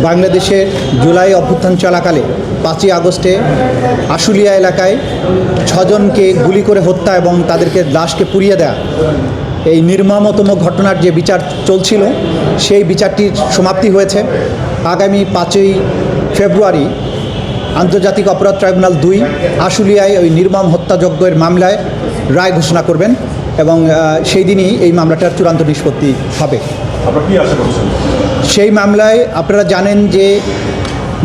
বাংলাদেশের জুলাই অভ্যুত্থান চলাকালে 5ই আগস্টে আশুলিয়া এলাকায় 6 জনকে গুলি করে হত্যা এবং তাদেরকে লাশকে পুড়িয়ে দেয়া, এই নির্মমতম ঘটনার যে বিচার চলছিল সেই বিচারটির সমাপ্তি হয়েছে। আগামী 5ই ফেব্রুয়ারি আন্তর্জাতিক অপরাধ ট্রাইব্যুনাল 2 আশুলিয়ায় ওই নির্মম হত্যাযজ্ঞের মামলায় রায় ঘোষণা করবেন এবং সেই দিনই এই মামলাটার চূড়ান্ত নিষ্পত্তি হবে। আপনারা কি আশা করছেন? সেই মামলায় আপনারা জানেন যে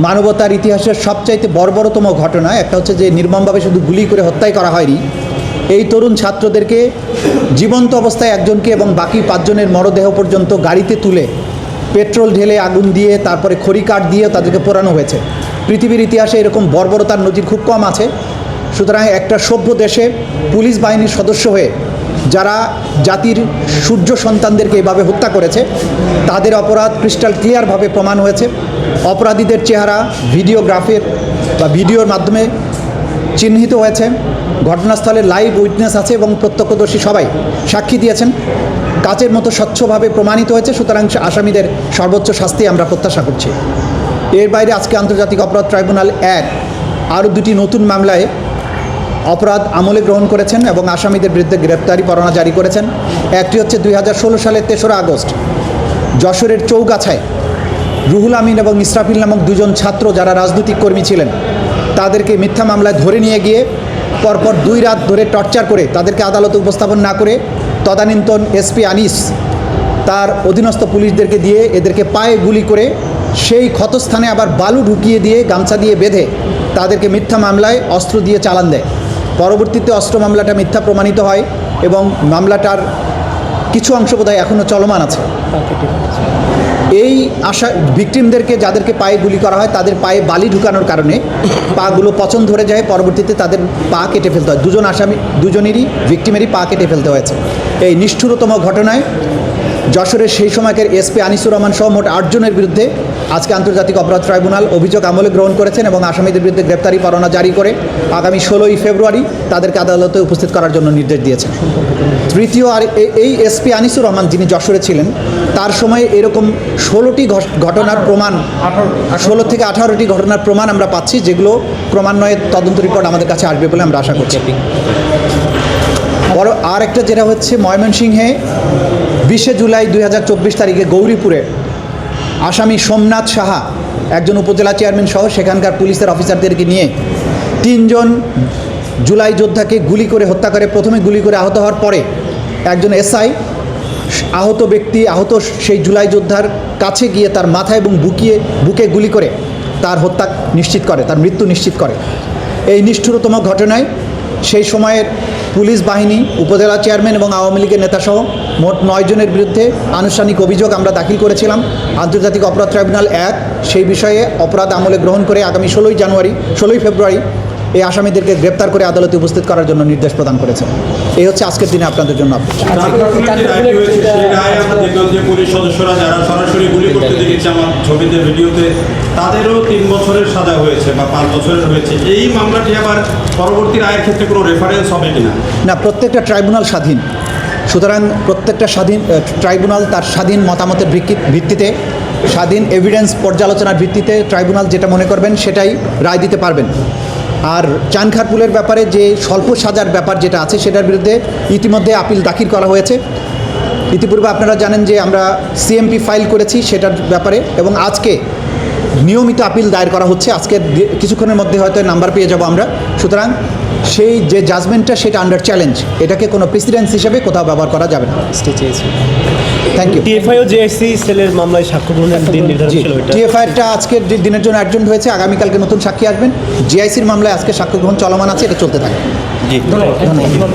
মানবতার ইতিহাসের সবচাইতে বর্বরতম ঘটনা একটা হচ্ছে যে নির্মমভাবে শুধু গুলি করে হত্যাই করা হয়নি, এই তরুণ ছাত্রদেরকে জীবন্ত অবস্থায় একজনকে এবং বাকি 5 জনের মরদেহ পর্যন্ত গাড়িতে তুলে পেট্রোল ঢেলে আগুন দিয়ে তারপরে খড়ি কাঠ দিয়ে তাদেরকে পোড়ানো হয়েছে। পৃথিবীর ইতিহাসে এরকম বর্বরতার নজির খুব কম আছে। সুতরাং একটা সভ্য দেশে পুলিশ বাহিনীর সদস্য হয়ে যারা জাতির সূর্য সন্তানদেরকে এভাবে হত্যা করেছে তাদের অপরাধ ক্রিস্টাল ক্লিয়ারভাবে প্রমাণ হয়েছে। অপরাধীদের চেহারা ভিডিওগ্রাফের বা ভিডিওর মাধ্যমে চিহ্নিত হয়েছে। ঘটনাস্থলে লাইভ উইটনেস আছে এবং প্রত্যক্ষদর্শী সবাই সাক্ষী দিয়েছেন। কাচের মতো স্বচ্ছভাবে প্রমাণিত হয়েছে। সুতরাং আসামিদের সর্বোচ্চ শাস্তি আমরা প্রত্যাশা করছি। এর বাইরে আজকে আন্তর্জাতিক অপরাধ ট্রাইব্যুনাল 1 আরও 2টি নতুন মামলায় অপরাধ আমলে গ্রহণ করেছেন এবং আসামিদের বিরুদ্ধে গ্রেপ্তারি পরোয়ানা জারি করেছেন। একটি হচ্ছে 2016 সালের 3রা আগস্ট যশোরের চৌগাছায় রুহুল আমিন এবং ইসরাফিল নামক 2 জন ছাত্র যারা রাজনৈতিক কর্মী ছিলেন তাদেরকে মিথ্যা মামলায় ধরে নিয়ে গিয়ে পরপর 2 রাত ধরে টর্চার করে তাদেরকে আদালতে উপস্থাপন না করে তদানীন্তন এসপি আনিস তার অধীনস্থ পুলিশদেরকে দিয়ে এদেরকে পায়ে গুলি করে সেই ক্ষতস্থানে আবার বালু ঢুকিয়ে দিয়ে গামছা দিয়ে বেঁধে তাদেরকে মিথ্যা মামলায় অস্ত্র দিয়ে চালান দেয়। পরবর্তীতে অস্ত্র মামলাটা মিথ্যা প্রমাণিত হয় এবং মামলাটার কিছু অংশ বোধহয় এখনও চলমান আছে। এই ভিকটিমদেরকে যাদেরকে পায়ে গুলি করা হয় তাদের পায়ে বালি ঢুকানোর কারণে পাগুলো পচন ধরে যায়। পরবর্তীতে তাদের পা কেটে ফেলতে হয়। 2 জন আসামি 2 জনেরই ভিকটিমেরই পা কেটে ফেলতে হয়েছে। এই নিষ্ঠুরতম ঘটনায় যশোরের সেই সময়কার এসপি আনিসুর রহমান সহ মোট 8 জনের বিরুদ্ধে আজকে আন্তর্জাতিক অপরাধ ট্রাইব্যুনাল অভিযোগ আমলে গ্রহণ করেছেন এবং আসামিদের বিরুদ্ধে গ্রেপ্তারি পরোয়ানা জারি করে আগামী 16ই ফেব্রুয়ারি তাদেরকে আদালতে উপস্থিত করার জন্য নির্দেশ দিয়েছেন। তৃতীয় আর এই এসপি আনিসুর রহমান যিনি যশোরে ছিলেন তার সময়ে এরকম 16টি ঘটনার প্রমাণ 16 থেকে 18টি ঘটনার প্রমাণ আমরা পাচ্ছি, যেগুলো ক্রমান্বয়ে তদন্ত রিপোর্ট আমাদের কাছে আসবে বলে আমরা আশা করছি। আর একটা যেটা হচ্ছে ময়মনসিংহে 20শে জুলাই 2024 তারিখে গৌরীপুরে আসামি সোমনাথ সাহা একজন উপজেলা চেয়ারম্যান সহ সেখানকার পুলিশের অফিসারদেরকে নিয়ে 3 জন জুলাই যোদ্ধাকে গুলি করে হত্যা করে। প্রথমে গুলি করে আহত হওয়ার পরে একজন এসআই আহত সেই জুলাই যোদ্ধার কাছে গিয়ে তার মাথা এবং বুকে গুলি করে তার হত্যা নিশ্চিত করে, তার মৃত্যু নিশ্চিত করে। এই নিষ্ঠুরতম ঘটনায় সেই সময়ের পুলিশ বাহিনী, উপজেলা চেয়ারম্যান এবং আওয়ামী লীগের নেতাসহ মোট 9 জনের বিরুদ্ধে আনুষ্ঠানিক অভিযোগ আমরা দাখিল করেছিলাম। আন্তর্জাতিক অপরাধ ট্রাইব্যুনাল 1 সেই বিষয়ে অপরাধ আমলে গ্রহণ করে আগামী 16ই ফেব্রুয়ারি এই আসামিদেরকে গ্রেপ্তার করে আদালতে উপস্থিত করার জন্য নির্দেশ প্রদান করেছে। এই হচ্ছে আজকের দিনে আপনাদের জন্য পুলিশ সদস্যরা যারা সরাসরি গুলি করতে দেখেছে আমার ছবিতে ভিডিওতে তাদেরও 3 বছরের সাজা হয়েছে বা 5 বছরের হয়েছে। এই মামলাটি আবার পরবর্তী রায়ের ক্ষেত্রে কোনো রেফারেন্স হবে কিনা? না, প্রত্যেকটা ট্রাইব্যুনাল স্বাধীন। সুতরাং প্রত্যেকটা ট্রাইব্যুনাল তার স্বাধীন মতামতের ভিত্তিতে স্বাধীন এভিডেন্স পর্যালোচনার ভিত্তিতে ট্রাইব্যুনাল যেটা মনে করবেন সেটাই রায় দিতে পারবেন। আর চানখারপুলের ব্যাপারে যে স্বল্প সাজার ব্যাপার যেটা আছে সেটার বিরুদ্ধে ইতিমধ্যে আপিল দাখিল করা হয়েছে। ইতিপূর্বে আপনারা জানেন যে আমরা সিএমপি ফাইল করেছি সেটার ব্যাপারে এবং আজকে নিয়মিত আপিল দায়ের করা হচ্ছে। আজকে কিছুক্ষণের মধ্যে হয়তো নাম্বার পেয়ে যাব আমরা। সুতরাং সেই যে জাজমেন্টটা সেটা আন্ডার চ্যালেঞ্জ, এটাকে কোনো প্রেসিডেন্স হিসেবে কোথাও ব্যবহার করা যাবে না। Thank you. টিএফআই ও জেআইসি সেলের মামলায় সাক্ষ্য গ্রহণের দিন নির্ধারণ ছিল। টিএফআইটা আজকের দিনের জন্য অ্যাডজন্ট হয়েছে, আগামীকালকে নতুন সাক্ষী আসবেন। জিআইসির মামলায় আজকে সাক্ষ্য গ্রহণ চলমান আছে, এটা চলতে থাকে। জি, ধন্যবাদ।